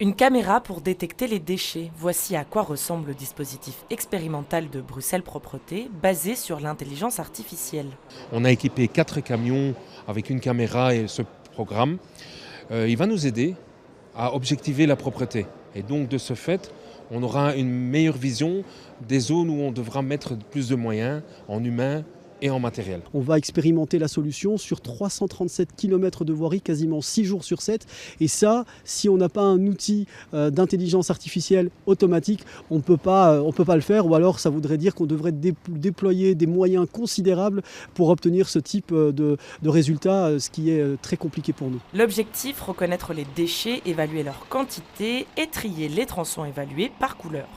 Une caméra pour détecter les déchets. Voici à quoi ressemble le dispositif expérimental de Bruxelles Propreté, basé sur l'intelligence artificielle. On a équipé 4 camions avec une caméra et ce programme. Il va nous aider à objectiver la propreté. Et donc de ce fait, on aura une meilleure vision des zones où on devra mettre plus de moyens en humains et en matériel. On va expérimenter la solution sur 337 km de voirie, quasiment 6 jours sur 7. Et ça, si on n'a pas un outil d'intelligence artificielle automatique, on ne peut pas le faire. Ou alors ça voudrait dire qu'on devrait déployer des moyens considérables pour obtenir ce type de résultats, ce qui est très compliqué pour nous. L'objectif, reconnaître les déchets, évaluer leur quantité et trier les tronçons évalués par couleur.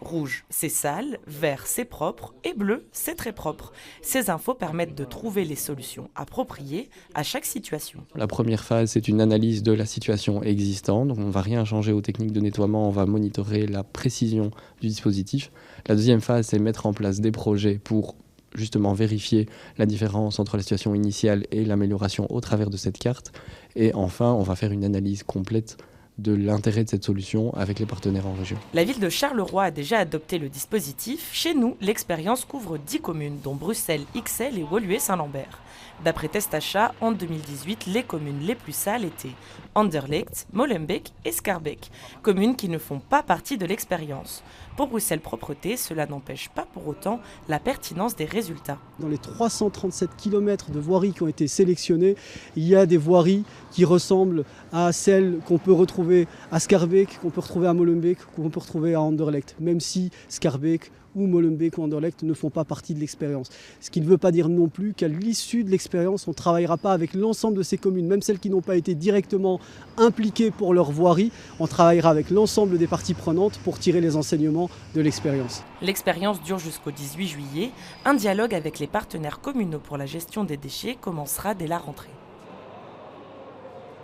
Rouge, c'est sale, vert, c'est propre et bleu, c'est très propre. Ces infos permettent de trouver les solutions appropriées à chaque situation. La première phase, c'est une analyse de la situation existante. Donc on ne va rien changer aux techniques de nettoiement, on va monitorer la précision du dispositif. La deuxième phase, c'est mettre en place des projets pour justement vérifier la différence entre la situation initiale et l'amélioration au travers de cette carte. Et enfin, on va faire une analyse complète de l'intérêt de cette solution avec les partenaires en région. La ville de Charleroi a déjà adopté le dispositif. Chez nous, l'expérience couvre 10 communes, dont Bruxelles, Ixelles et Woluwe-Saint-Lambert. D'après Testachat, en 2018, les communes les plus sales étaient Anderlecht, Molenbeek et Schaerbeek, communes qui ne font pas partie de l'expérience. Pour Bruxelles Propreté, cela n'empêche pas pour autant la pertinence des résultats. Dans les 337 km de voiries qui ont été sélectionnées, il y a des voiries qui ressemblent à celles qu'on peut retrouver à Schaerbeek, qu'on peut retrouver à Molenbeek, qu'on peut retrouver à Anderlecht, même si Schaerbeek ou Molenbeek ou Anderlecht ne font pas partie de l'expérience. Ce qui ne veut pas dire non plus qu'à l'issue de l'expérience, on ne travaillera pas avec l'ensemble de ces communes, même celles qui n'ont pas été directement impliquées pour leur voirie, on travaillera avec l'ensemble des parties prenantes pour tirer les enseignements de l'expérience. L'expérience dure jusqu'au 18 juillet. Un dialogue avec les partenaires communaux pour la gestion des déchets commencera dès la rentrée.